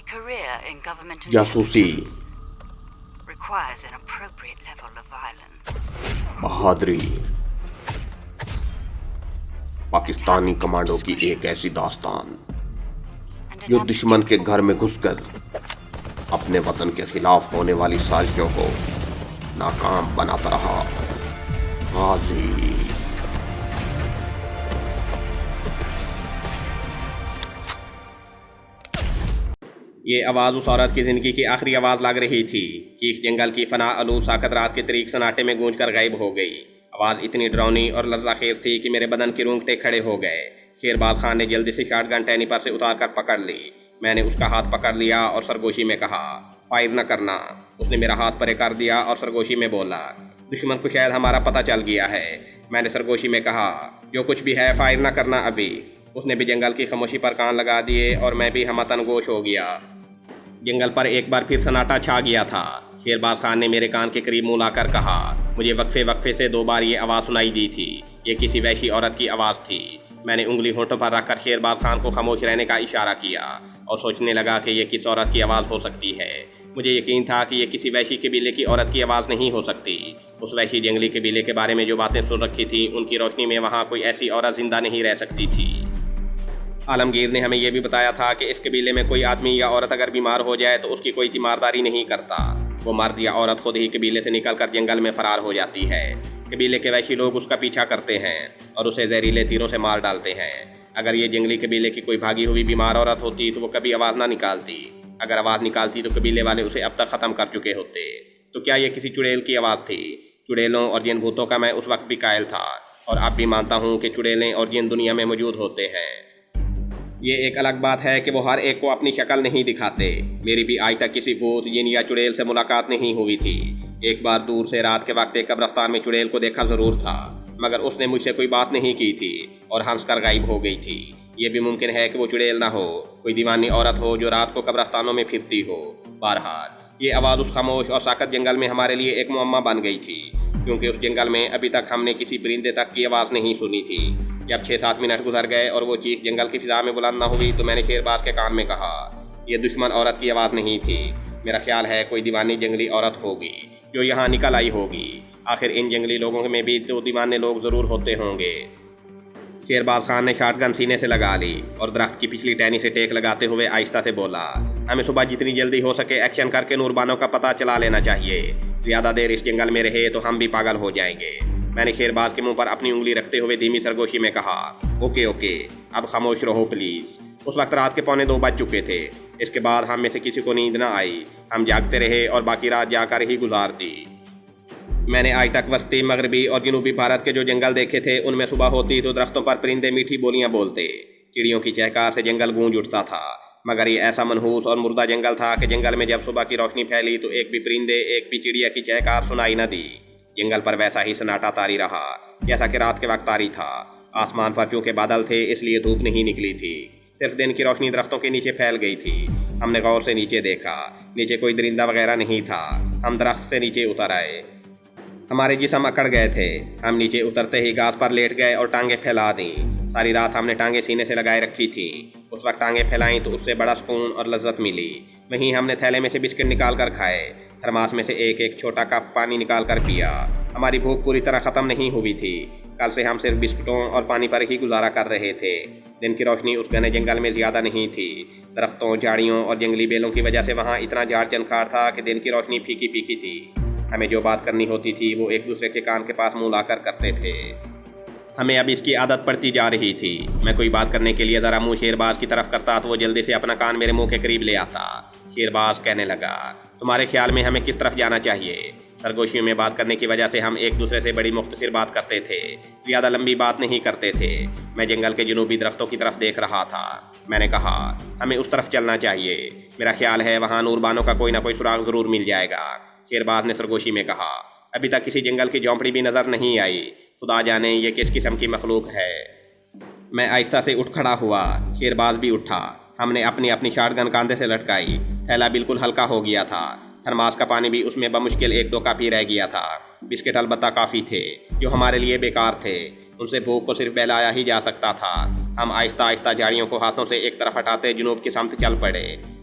career in government جاسوسی، intelligence requires an appropriate level of violence. بہادری، Pakistani commando کی ایک ایسی داستان And جو an دشمن کے aptitude گھر میں گھس کر اپنے وطن کے خلاف ہونے والی سازشوں کو ناکام بناتا رہا۔ غازی۔ یہ آواز اس عورت کی زندگی کی آخری آواز لگ رہی تھی۔ چیخ جنگل کی فنا آلود ساکت رات کے طریق سناٹے میں گونج کر غائب ہو گئی۔ آواز اتنی ڈراؤنی اور لرزہ خیز تھی کہ میرے بدن کے رونگٹے کھڑے ہو گئے۔ شیرباز خان نے جلدی سے شاٹ گن ٹہنی پر سے اتار کر پکڑ لی۔ میں نے اس کا ہاتھ پکڑ لیا اور سرگوشی میں کہا، فائر نہ کرنا۔ اس نے میرا ہاتھ پرے کر دیا اور سرگوشی میں بولا، دشمن کو شاید ہمارا پتہ چل گیا ہے۔ میں نے سرگوشی میں کہا، جو کچھ بھی ہے فائر نہ کرنا ابھی۔ اس نے بھی جنگل کی خاموشی پر کان لگا دیے اور میں بھی ہمتن گوش ہو گیا۔ جنگل پر ایک بار پھر سناٹا چھا گیا تھا۔ شیرباز خان نے میرے کان کے قریب منہ لا کر کہا، مجھے وقفے سے 2 بار یہ آواز سنائی دی تھی۔ یہ کسی وحشی عورت کی آواز تھی۔ میں نے انگلی ہونٹوں پر رکھ کر شیرباز خان کو خاموش رہنے کا اشارہ کیا اور سوچنے لگا کہ یہ کس عورت کی آواز ہو سکتی ہے۔ مجھے یقین تھا کہ یہ کسی وحشی قبیلے کی عورت کی آواز نہیں ہو سکتی۔ اس وحشی جنگلی قبیلے کے بارے میں جو باتیں سن رکھی تھیں، ان کی روشنی میں وہاں کوئی ایسی عورت زندہ نہیں رہ سکتی تھی۔ عالمگیر نے ہمیں یہ بھی بتایا تھا کہ اس قبیلے میں کوئی آدمی یا عورت اگر بیمار ہو جائے تو اس کی کوئی تیمارداری نہیں کرتا۔ وہ مرد یا عورت خود ہی قبیلے سے نکل کر جنگل میں فرار ہو جاتی ہے۔ قبیلے کے وحشی لوگ اس کا پیچھا کرتے ہیں اور اسے زہریلے تیروں سے مار ڈالتے ہیں۔ اگر یہ جنگلی قبیلے کی کوئی بھاگی ہوئی بیمار عورت ہوتی تو وہ کبھی آواز نہ نکالتی۔ اگر آواز نکالتی تو قبیلے والے اسے اب تک ختم کر چکے ہوتے۔ تو کیا یہ کسی چڑیل کی آواز تھی؟ چڑیلوں اور جن بھوتوں کا میں اس وقت بھی قائل تھا، اور اب بھی مانتا ہوں کہ چڑیلیں اور جن دنیا میں موجود ہوتے ہیں۔ یہ ایک الگ بات ہے کہ وہ ہر ایک کو اپنی شکل نہیں دکھاتے۔ میری بھی آج تک کسی بھوت، جن یا چڑیل سے ملاقات نہیں ہوئی تھی۔ ایک بار دور سے رات کے وقت ایک قبرستان میں چڑیل کو دیکھا ضرور تھا، مگر اس نے مجھ سے کوئی بات نہیں کی تھی اور ہنس کر غائب ہو گئی تھی۔ یہ بھی ممکن ہے کہ وہ چڑیل نہ ہو، کوئی دیوانی عورت ہو جو رات کو قبرستانوں میں پھرتی ہو۔ بہرحال یہ آواز اس خاموش اور ساکت جنگل میں ہمارے لیے ایک معمہ بن گئی تھی، کیونکہ اس جنگل میں ابھی تک ہم نے کسی پرندے تک کی آواز نہیں سنی تھی۔ جب 6-7 منٹ گزر گئے اور وہ چیخ جنگل کی فضا میں بلند نہ ہوئی تو میں نے شیرباز کے کان میں کہا، یہ دشمن عورت کی آواز نہیں تھی۔ میرا خیال ہے کوئی دیوانی جنگلی عورت ہوگی جو یہاں نکل آئی ہوگی۔ آخر ان جنگلی لوگوں میں بھی تو دیوانے لوگ ضرور ہوتے ہوں گے۔ شیرباز خان نے شاٹ گن سینے سے لگا لی اور درخت کی پچھلی ٹہنی سے ٹیک لگاتے ہوئے آہستہ سے بولا، ہمیں صبح جتنی جلدی ہو سکے ایکشن کر کے نوربانوں کا پتہ چلا لینا چاہیے۔ زیادہ دیر اس جنگل میں رہے تو ہم بھی پاگل ہو جائیں گے۔ میں نے شیرباز کے منہ پر اپنی انگلی رکھتے ہوئے دھیمی سرگوشی میں کہا، اوکے، اب خاموش رہو پلیز۔ اس وقت رات کے 1:45 بج چکے تھے۔ اس کے بعد ہم میں سے کسی کو نیند نہ آئی۔ ہم جاگتے رہے اور باقی رات جا کر ہی گزار دی۔ میں نے آج تک وسطی، مغربی اور جنوبی بھارت کے جو جنگل دیکھے تھے، ان میں صبح ہوتی تو درختوں پر پرندے میٹھی بولیاں بولتے، چڑیوں کی چہکار سے جنگل گونج اٹھتا تھا۔ مگر یہ ایسا منحوس اور مردہ جنگل تھا کہ جنگل میں جب صبح کی روشنی پھیلی تو ایک بھی پرندے، ایک بھی چڑیا کی چہکار سنائی نہ دی۔ جنگل پر ویسا ہی سناٹا طاری رہا جیسا کہ رات کے وقت طاری تھا۔ آسمان پر چونکہ بادل تھے اس لیے دھوپ نہیں نکلی تھی، صرف دن کی روشنی درختوں کے نیچے پھیل گئی تھی۔ ہم نے غور سے نیچے دیکھا، نیچے کوئی درندہ وغیرہ نہیں تھا۔ ہم درخت سے نیچے اتر آئے۔ ہمارے جسم اکڑ گئے تھے۔ ہم نیچے اترتے ہی گھاس پر لیٹ گئے اور ٹانگیں پھیلا دیں۔ ساری رات ہم نے ٹانگیں سینے سے لگائے رکھی تھیں۔ اس وقت ٹانگیں پھیلائیں تو اس سے بڑا سکون اور لذت ملی۔ وہیں ہم نے تھیلے میں سے بسکٹ نکال کر کھائے، تھرماس میں سے ایک چھوٹا کپ پانی نکال کر پیا۔ ہماری بھوک پوری طرح ختم نہیں ہوئی تھی۔ کل سے ہم صرف بسکٹوں اور پانی پر ہی گزارا کر رہے تھے۔ دن کی روشنی اس گھنے جنگل میں زیادہ نہیں تھی۔ درختوں، جھاڑیوں اور جنگلی بیلوں کی وجہ سے وہاں اتنا جھاڑ جھنکار تھا کہ دن کی روشنی پھیکی پھیکی تھی۔ ہمیں جو بات کرنی ہوتی تھی وہ ایک دوسرے کے کان کے پاس منہ لا کر کرتے تھے۔ ہمیں اب اس کی عادت پڑتی جا رہی تھی۔ میں کوئی بات کرنے کے لیے ذرا منہ شیرباز کی طرف کرتا تو وہ جلدی سے اپنا کان میرے منہ کے قریب لے آتا۔ شیرباز کہنے لگا، تمہارے خیال میں ہمیں کس طرف جانا چاہیے؟ سرگوشیوں میں بات کرنے کی وجہ سے ہم ایک دوسرے سے بڑی مختصر بات کرتے تھے، زیادہ لمبی بات نہیں کرتے تھے۔ میں جنگل کے جنوبی درختوں کی طرف دیکھ رہا تھا۔ میں نے کہا، ہمیں اس طرف چلنا چاہیے۔ میرا خیال ہے وہاں نوربانوں کا کوئی نہ کوئی سراغ ضرور مل جائے گا۔ شیرباز نے سرگوشی میں کہا، ابھی تک کسی جنگل کی جھونپڑی بھی نظر نہیں آئی۔ خدا جانے یہ کس قسم کی مخلوق ہے۔ میں آہستہ سے اٹھ کھڑا ہوا۔ شیرباز بھی اٹھا۔ ہم نے اپنی شاٹ گن کاندھے سے لٹکائی۔ تھیلا بالکل ہلکا ہو گیا تھا۔ تھرماس کا پانی بھی اس میں بمشکل 1-2 کپ ہی رہ گیا تھا۔ بسکٹ البتہ کافی تھے جو ہمارے لیے بیکار تھے۔ ان سے بھوک کو صرف بہلایا ہی جا سکتا تھا۔ ہم آہستہ آہستہ جھاڑیوں کو ہاتھوں سے ایک طرف ہٹاتے جنوب کی سمت چل پڑے۔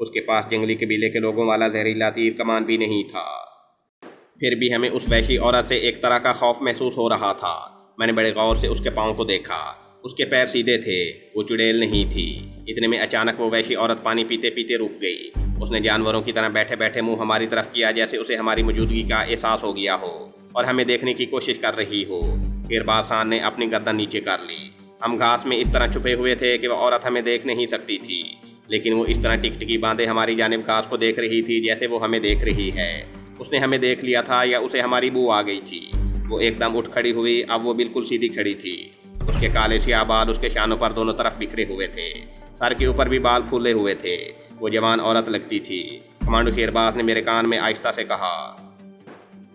اس کے پاس جنگلی قبیلے کے لوگوں والا زہریلا تیر کمان بھی نہیں تھا۔ پھر بھی ہمیں اس وحشی عورت سے ایک طرح کا خوف محسوس ہو رہا تھا۔ میں نے بڑے غور سے اس کے پاؤں کو دیکھا۔ اس کے پیر سیدھے تھے، وہ چڑیل نہیں تھی۔ اتنے میں اچانک وہ وحشی عورت پانی پیتے پیتے رک گئی۔ اس نے جانوروں کی طرح بیٹھے بیٹھے منہ ہماری طرف کیا، جیسے اسے ہماری موجودگی کا احساس ہو گیا ہو اور ہمیں دیکھنے کی کوشش کر رہی ہو۔ شیرباز خان نے اپنی گردن نیچے کر لی۔ ہم گھاس میں اس طرح چھپے ہوئے تھے کہ وہ عورت ہمیں دیکھ نہیں سکتی تھی، لیکن وہ اس طرح ٹکٹکی باندھے ہماری جانب گھاس کو دیکھ رہی تھی جیسے وہ ہمیں دیکھ رہی ہے۔ اس نے ہمیں دیکھ لیا تھا یا اسے ہماری بو آ گئی تھی۔ وہ ایک دم اٹھ کھڑی ہوئی، اب وہ بالکل سیدھی کھڑی تھی۔ اس کے کالے سیاہ بال اس کے شانوں پر دونوں طرف بکھرے ہوئے تھے، سر کے اوپر بھی بال پھولے ہوئے تھے۔ وہ جوان عورت لگتی تھی۔ کمانڈو شیرباز نے میرے کان میں آہستہ سے کہا،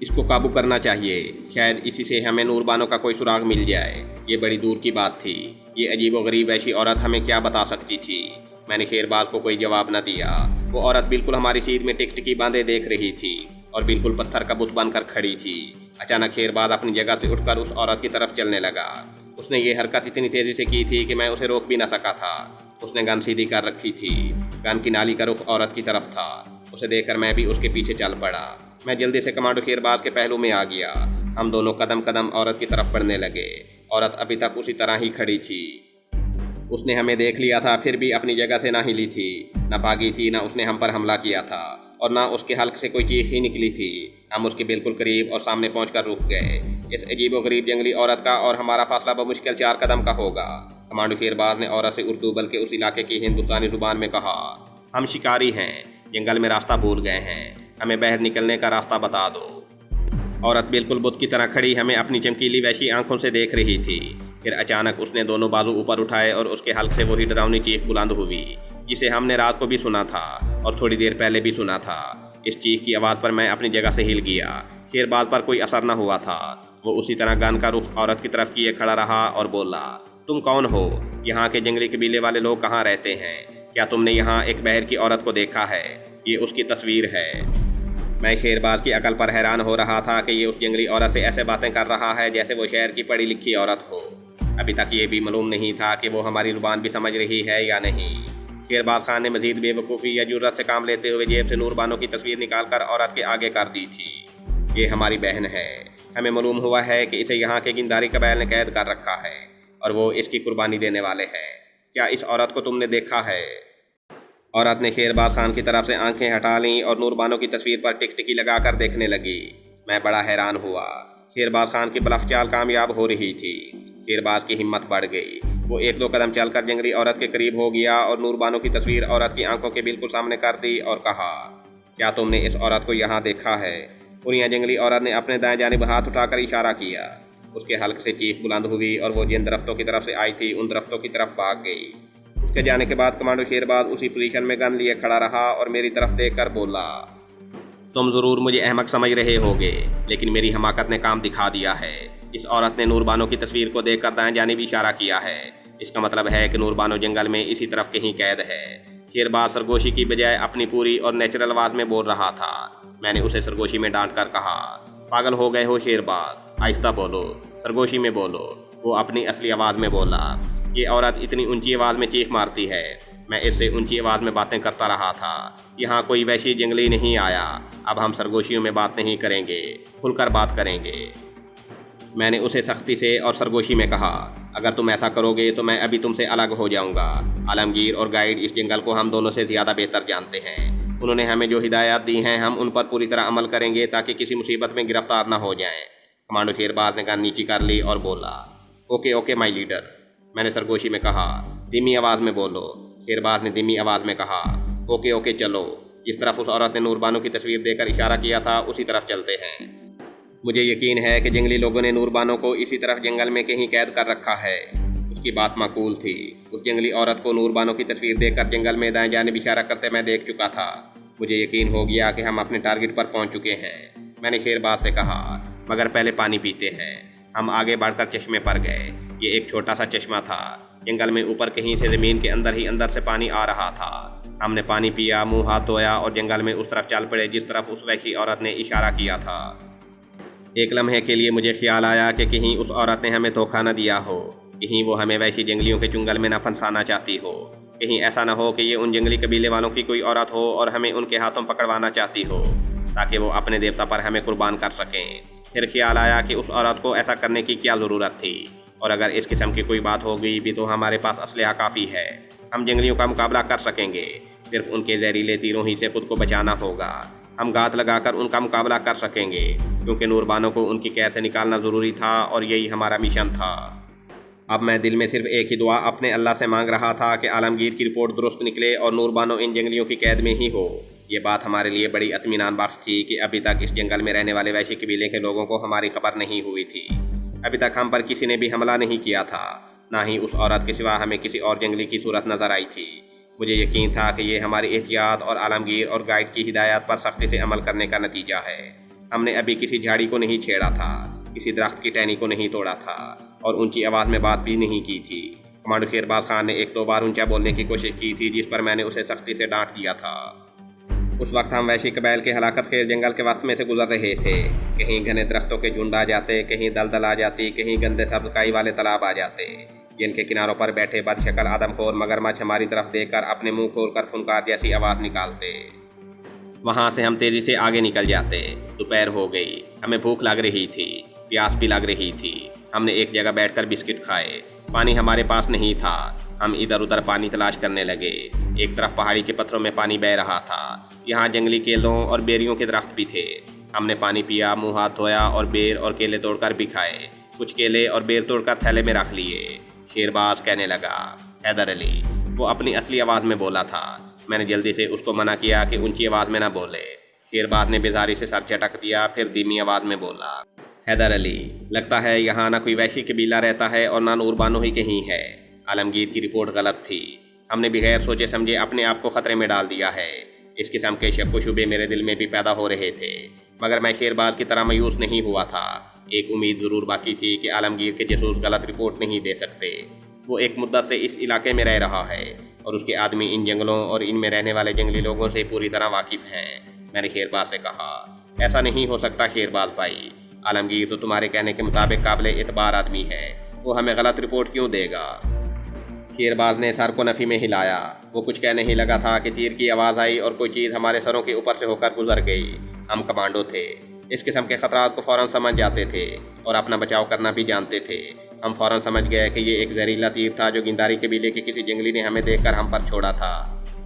اس کو قابو کرنا چاہیے، شاید اسی سے ہمیں نوربانوں کا کوئی سراغ مل جائے۔ یہ بڑی دور کی بات تھی۔ یہ عجیب و غریب ایسی عورت ہمیں کیا بتا سکتی تھی؟ میں نے شیرباز کو کوئی جواب نہ دیا۔ وہ عورت بالکل ہماری سیدھ میں ٹکٹکی باندھے دیکھ رہی تھی اور بالکل پتھر کا بت بن کر کھڑی تھی۔ اچانک شیرباز اپنی جگہ سے اٹھ کر اس عورت کی طرف چلنے لگا۔ اس نے یہ حرکت اتنی تیزی سے کی تھی کہ میں اسے روک بھی نہ سکا تھا۔ اس نے گن سیدھی کر رکھی تھی۔ گن کی نالی کا رخ عورت کی طرف تھا۔ اسے دیکھ کر میں بھی اس کے پیچھے چل پڑا۔ میں جلدی سے کمانڈو شیرباز کے پہلو میں آ گیا۔ ہم دونوں قدم قدم عورت کی طرف بڑھنے لگے۔ عورت ابھی تک اسی طرح ہی کھڑی تھی۔ اس نے ہمیں دیکھ لیا تھا، پھر بھی اپنی جگہ سے نہ ہلی تھی، نہ بھاگی تھی، نہ اس نے ہم پر حملہ کیا تھا، اور نہ اس کے حلق سے کوئی چیخ ہی نکلی تھی۔ ہم اس کے بالکل قریب اور سامنے پہنچ کر رک گئے۔ اس عجیب و غریب جنگلی عورت کا اور ہمارا فاصلہ بمشکل 4 قدم کا ہوگا۔ کمانڈو شیرباز نے عورت سے اردو بلکہ اس علاقے کی ہندوستانی زبان میں کہا، ہم شکاری ہیں، جنگل میں راستہ بھول گئے ہیں، ہمیں باہر نکلنے کا راستہ بتا دو۔ عورت بالکل بت کی طرح کھڑی ہمیں اپنی چمکیلی وحشی آنکھوں سے دیکھ رہی تھی۔ پھر اچانک اس نے دونوں بازو اوپر اٹھائے اور اس کے حلق سے وہی ڈراؤنی چیخ بلند ہوئی جسے ہم نے رات کو بھی سنا تھا اور تھوڑی دیر پہلے بھی سنا تھا۔ اس چیخ کی آواز پر میں اپنی جگہ سے ہل گیا۔ شیرباز پر کوئی اثر نہ ہوا تھا۔ وہ اسی طرح گن کا رخ عورت کی طرف کیے کھڑا رہا اور بولا، تم کون ہو؟ یہاں کے جنگلی قبیلے والے لوگ کہاں رہتے ہیں؟ کیا تم نے یہاں ایک بہر کی عورت کو دیکھا ہے؟ یہ اس کی تصویر ہے۔ میں شیرباز کی عقل پر حیران ہو رہا تھا کہ یہ اس جنگلی عورت سے ایسے باتیں کر رہا ہے جیسے وہ شہر کی پڑھی لکھی عورت ہو۔ ابھی تک یہ بھی معلوم نہیں تھا کہ وہ ہماری زبان بھی سمجھ رہی ہے یا نہیں۔ شیرباز خان نے مزید بے وقوفی یا جرات سے کام لیتے ہوئے جیب سے نوربانوں کی تصویر نکال کر عورت کے آگے کر دی تھی۔ یہ ہماری بہن ہے۔ ہمیں معلوم ہوا ہے کہ اسے یہاں کے گنداری قبائل نے قید کر رکھا ہے اور وہ اس کی قربانی دینے والے ہیں۔ کیا اس عورت کو تم نے دیکھا ہے؟ عورت نے شیرباز خان کی طرف سے آنکھیں ہٹا لیں اور نوربانوں کی تصویر پر ٹکٹکی لگا کر دیکھنے لگی۔ میں بڑا حیران ہوا۔ شیرباز خان کی بلف چال کامیاب ہو رہی تھی۔ شیرباز کی ہمت بڑھ گئی۔ وہ 1-2 قدم چل کر جنگلی عورت کے قریب ہو گیا اور نوربانوں کی تصویر عورت کی آنکھوں کے بالکل سامنے کر دی اور کہا، کیا تم نے اس عورت کو یہاں دیکھا ہے؟ پوریا جنگلی عورت نے اپنے دائیں جانب ہاتھ اٹھا کر اشارہ کیا۔ اس کے حلق سے چیخ بلند ہوئی اور وہ جن درختوں کی طرف سے آئی تھی ان درختوں کی طرف بھاگ گئی۔ اس کے جانے کے بعد کمانڈو شیرباز اسی پوزیشن میں گن لیے کھڑا رہا اور میری طرف دیکھ کر بولا، تم ضرور مجھے احمق سمجھ رہے ہوگے، لیکن میری حماقت نے کام دکھا دیا ہے۔ اس عورت نے نوربانوں کی تصویر کو دیکھ کر دائیں جانب اشارہ کیا ہے۔ اس کا مطلب ہے کہ نوربانو جنگل میں اسی طرف کہیں قید ہے۔ شیرباز سرگوشی کی بجائے اپنی پوری اور نیچرل آواز میں بول رہا تھا۔ میں نے اسے سرگوشی میں ڈانٹ کر کہا، پاگل ہو گئے ہو شیرباز، آہستہ بولو، سرگوشی میں بولو۔ وہ اپنی اصلی آواز میں بولا۔ یہ عورت اتنی اونچی آواز میں چیخ مارتی ہے۔ میں اس سے اونچی آواز میں باتیں کرتا رہا تھا۔ یہاں کوئی وحشی جنگلی نہیں آیا۔ اب ہم سرگوشیوں میں بات نہیں کریں گے، کھل کر بات کریں گے۔ میں نے اسے سختی سے اور سرگوشی میں کہا، اگر تم ایسا کرو گے تو میں ابھی تم سے الگ ہو جاؤں گا۔ عالمگیر اور گائیڈ اس جنگل کو ہم دونوں سے زیادہ بہتر جانتے ہیں۔ انہوں نے ہمیں جو ہدایات دی ہیں ہم ان پر پوری طرح عمل کریں گے تاکہ کسی مصیبت میں گرفتار نہ ہو جائیں۔ کمانڈو شیرباز نے گن نیچی کر لی اور بولا، اوکے اوکے مائی لیڈر۔ میں نے سرگوشی میں کہا، دھیمی آواز میں بولو۔ شیرباز نے دھیمی آواز میں کہا، اوکے اوکے چلو، جس طرف اس عورت نے نوربانو کی تصویر دے کر اشارہ کیا تھا اسی طرف چلتے ہیں۔ مجھے یقین ہے کہ جنگلی لوگوں نے نوربانو کو اسی طرف جنگل میں کہیں قید کر رکھا ہے۔ اس کی بات معقول تھی۔ اس جنگلی عورت کو نوربانو کی تصویر دے کر جنگل میں دائیں جانب اشارہ کرتے میں دیکھ چکا تھا۔ مجھے یقین ہو گیا کہ ہم اپنے ٹارگٹ پر پہنچ چکے ہیں۔ میں نے شیرباز سے کہا، مگر پہلے پانی پیتے ہیں۔ ہم آگے بڑھ کر چشمے پر گئے۔ یہ ایک چھوٹا سا چشمہ تھا۔ جنگل میں اوپر کہیں سے زمین کے اندر ہی اندر سے پانی آ رہا تھا۔ ہم نے پانی پیا، منہ ہاتھ دھویا اور جنگل میں اس طرف چل پڑے جس طرف اس وحشی عورت نے اشارہ کیا تھا۔ ایک لمحے کے لیے مجھے خیال آیا کہ کہیں اس عورت نے ہمیں دھوکہ نہ دیا ہو، کہیں وہ ہمیں وحشی جنگلیوں کے چنگل میں نہ پھنسانا چاہتی ہو۔ کہیں ایسا نہ ہو کہ یہ ان جنگلی قبیلے والوں کی کوئی عورت ہو اور ہمیں ان کے ہاتھوں پکڑوانا چاہتی ہو تاکہ وہ اپنے دیوتا پر ہمیں قربان کر سکیں۔ پھر خیال آیا کہ اس عورت کو ایسا کرنے کی کیا ضرورت تھی، اور اگر اس قسم کی کوئی بات ہو گئی بھی تو ہمارے پاس اسلحہ کافی ہے، ہم جنگلیوں کا مقابلہ کر سکیں گے، صرف ان کے زہریلے تیروں ہی سے خود کو بچانا ہوگا۔ ہم گھات لگا کر ان کا مقابلہ کر سکیں گے، کیونکہ نوربانوں کو ان کی قید سے نکالنا ضروری تھا اور یہی ہمارا مشن تھا۔ اب میں دل میں صرف ایک ہی دعا اپنے اللہ سے مانگ رہا تھا کہ عالمگیر کی رپورٹ درست نکلے اور نوربانو ان جنگلیوں کی قید میں ہی ہو۔ یہ بات ہمارے لیے بڑی اطمینان بخش تھی کہ ابھی تک اس جنگل میں رہنے والے وحشی قبیلے کے لوگوں کو ہماری خبر نہیں ہوئی تھی۔ ابھی تک ہم پر کسی نے بھی حملہ نہیں کیا تھا، نہ ہی اس عورت کے سوا ہمیں کسی اور جنگلی کی صورت نظر آئی تھی۔ مجھے یقین تھا کہ یہ ہماری احتیاط اور عالمگیر اور گائیڈ کی ہدایات پر سختی سے عمل کرنے کا نتیجہ ہے۔ ہم نے ابھی کسی جھاڑی کو نہیں چھیڑا تھا، کسی درخت کی ٹہنی کو نہیں توڑا تھا، اور اونچی آواز میں بات بھی نہیں کی تھی۔ کمانڈو شیرباز خان نے ایک دو بار اونچا بولنے کی کوشش کی تھی، جس پر میں نے اسے سختی سے ڈانٹ دیا تھا۔ اس وقت ہم وحشی قبائل کے ہلاکت خیز جنگل کے وسط میں سے گزر رہے تھے۔ کہیں گھنے درختوں کے جھنڈ آ جاتے، کہیں دلدل آ جاتی، کہیں گندے سبز کائی والے تالاب آ جاتے، جن کے کناروں پر بیٹھے بد شکل آدم خور مگرمچھ ہماری طرف دیکھ کر اپنے منہ کھول کر پھنکار جیسی آواز نکالتے۔ وہاں سے ہم تیزی سے آگے نکل جاتے۔ دوپہر ہو گئی، ہمیں بھوک لگ رہی تھی، پیاس بھی لگ رہی تھی۔ ہم نے ایک جگہ بیٹھ کر بسکٹ کھائے۔ پانی ہمارے پاس نہیں تھا، ہم ادھر ادھر پانی تلاش کرنے لگے۔ ایک طرف پہاڑی کے پتھروں میں پانی بہہ رہا تھا، یہاں جنگلی کیلوں اور بیریوں کے درخت بھی تھے۔ ہم نے پانی پیا، منہ ہاتھ دھویا اور بیر اور کیلے توڑ کر بھی کھائے۔ کچھ کیلے اور بیر توڑ کر تھیلے میں رکھ لیے۔ شیرباز کہنے لگا، حیدر علی، وہ اپنی اصلی آواز میں بولا تھا۔ میں نے جلدی سے اس کو منع کیا کہ اونچی آواز میں نہ بولے۔ شیرباز نے بیزاری سے سر چٹک دیا، پھر دھیمی آواز میں بولا، حیدر علی، لگتا ہے یہاں نہ کوئی وحشی قبیلہ رہتا ہے اور نہ نوربانو ہی کہیں ہے۔ عالمگیر کی رپورٹ غلط تھی، ہم نے بغیر سوچے سمجھے اپنے آپ کو خطرے میں ڈال دیا ہے۔ اس قسم کے شک و شبے میرے دل میں بھی پیدا ہو رہے تھے، مگر میں شیرباز کی طرح مایوس نہیں ہوا تھا۔ ایک امید ضرور باقی تھی کہ عالمگیر کے جاسوس غلط رپورٹ نہیں دے سکتے۔ وہ ایک مدت سے اس علاقے میں رہ رہا ہے اور اس کے آدمی ان جنگلوں اور ان میں رہنے والے جنگلی لوگوں سے پوری طرح واقف ہیں۔ میں نے شیرباز سے کہا، ایسا نہیں ہو سکتا شیرباز بھائی، عالمگیر تو تمہارے کہنے کے مطابق قابل اعتبار آدمی ہے، وہ ہمیں غلط رپورٹ کیوں دے گا؟ شیرباز نے سر کو نفی میں ہلایا۔ وہ کچھ کہنے ہی لگا تھا کہ تیر کی آواز آئی اور کوئی چیز ہمارے سروں کے اوپر سے ہو کر گزر گئی۔ ہم کمانڈو تھے، اس قسم کے خطرات کو فوراً سمجھ جاتے تھے اور اپنا بچاؤ کرنا بھی جانتے تھے۔ ہم فوراً سمجھ گئے کہ یہ ایک زہریلا تیر تھا جو گنداری قبیلے کے کسی جنگلی نے ہمیں دیکھ کر ہم پر چھوڑا تھا۔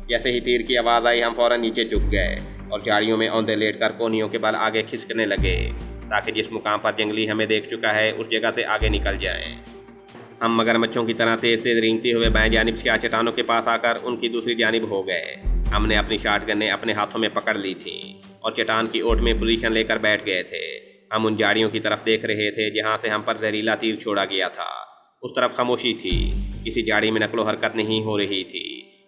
جیسے ہی تیر کی آواز آئی، ہم فوراً نیچے جھک گئے اور جھاڑیوں میں اوندے لیٹ کر کونیوں کے بل آگے کھسکنے لگے تاکہ جس مقام پر جنگلی ہمیں دیکھ چکا ہے اس جگہ سے آگے نکل جائیں۔ ہم مگرمچھوں کی طرح تیز تیز رینگتے ہوئے بائیں جانب سیاہ چٹانوں کے پاس آ کر ان کی دوسری جانب ہو گئے۔ ہم نے اپنی شاٹ گنیں اپنے ہاتھوں میں پکڑ لی تھیں اور چٹان کی اوٹ میں پوزیشن لے کر بیٹھ گئے تھے۔ ہم ان جھاڑیوں کی طرف دیکھ رہے تھے جہاں سے ہم پر زہریلا تیر چھوڑا گیا تھا۔ اس طرف خاموشی تھی، کسی جھاڑی میں نقل و حرکت نہیں ہو رہی تھی۔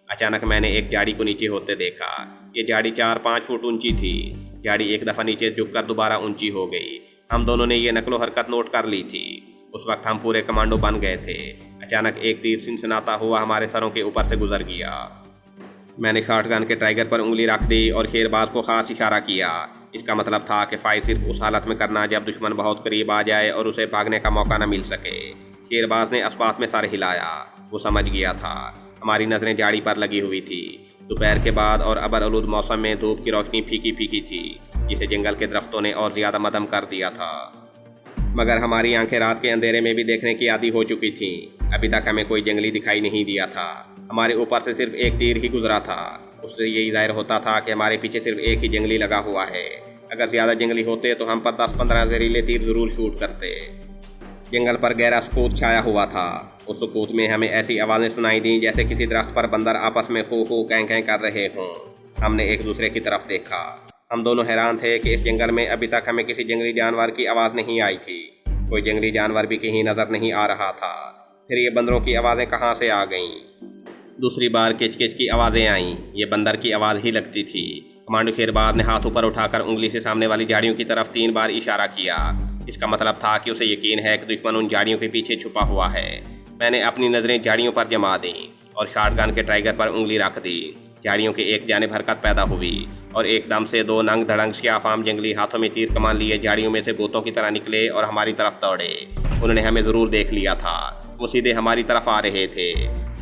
اچانک میں نے ایک جھاڑی کو نیچے ہوتے دیکھا۔ یہ جھاڑی 4-5 فٹ اونچی تھی۔ جھاڑی ایک دفعہ نیچے جھک کر دوبارہ اونچی ہو گئی۔ ہم دونوں نے یہ نقل و حرکت نوٹ کر لی تھی۔ اس وقت ہم پورے کمانڈو بن گئے تھے۔ اچانک ایک تیر سنسناتا ہوا ہمارے سروں کے اوپر سے گزر گیا۔ میں نے شاٹ گن کے ٹائگر پر انگلی رکھ دی اور شیرباز کو خاص اشارہ کیا۔ اس کا مطلب تھا کہ فائر صرف اس حالت میں کرنا جب دشمن بہت قریب آ جائے اور اسے بھاگنے کا موقع نہ مل سکے۔ شیرباز نے اسبات میں سر ہلایا، وہ سمجھ گیا تھا۔ ہماری نظریں جھاڑی پر لگی ہوئی تھی۔ دوپہر کے بعد اور ابر آلود موسم میں دھوپ کی روشنی پھیکی پھیکی تھی، جسے جنگل کے درختوں نے اور زیادہ مدھم کر دیا تھا۔ مگر ہماری آنکھیں رات کے اندھیرے میں بھی دیکھنے کی عادی ہو چکی تھیں۔ ابھی تک ہمیں کوئی جنگلی دکھائی نہیں دیا تھا۔ ہمارے اوپر سے صرف ایک تیر ہی گزرا تھا۔ اس سے یہی ظاہر ہوتا تھا کہ ہمارے پیچھے صرف ایک ہی جنگلی لگا ہوا ہے۔ اگر زیادہ جنگلی ہوتے تو ہم پر 10-15 زہریلے تیر ضرور شوٹ کرتے۔ جنگل پر گہرا سکوت چھایا ہوا تھا۔ اس سکوت میں ہمیں ایسی آوازیں سنائی دیں جیسے کسی درخت پر بندر آپس میں خو خو کیں کیں کر رہے ہوں۔ ہم نے ایک دوسرے کی طرف دیکھا۔ ہم دونوں حیران تھے کہ اس جنگل میں ابھی تک ہمیں کسی جنگلی جانور کی آواز نہیں آئی تھی۔ کوئی جنگلی جانور بھی کہیں نظر نہیں آ رہا تھا۔ پھر یہ بندروں کی آوازیں کہاں سے آ گئیں؟ دوسری بار کچ کچ کی آوازیں آئیں۔ یہ بندر کی آواز ہی لگتی تھی۔ کمانڈو شیرباز نے ہاتھ اوپر اٹھا کر انگلی سے سامنے والی جھاڑیوں کی طرف 3 بار اشارہ کیا۔ اس کا مطلب تھا کہ اسے یقین ہے کہ دشمن ان جھاڑیوں کے پیچھے چھپا ہوا ہے۔ میں نے اپنی نظریں جھاڑیوں پر جما دیں اور شاٹ گن کے ٹائگر پر انگلی رکھ دی۔ جھاڑیوں کے ایک جانب حرکت پیدا ہوئی اور ایک دم سے 2 ننگ دھڑنگ سیاہ فام جنگلی ہاتھوں میں تیر کمان لیے جھاڑیوں میں سے بوتوں کی طرح نکلے اور ہماری طرف دوڑے۔ انہوں نے ہمیں ضرور دیکھ لیا تھا۔ وہ سیدھے ہماری طرف آ رہے تھے۔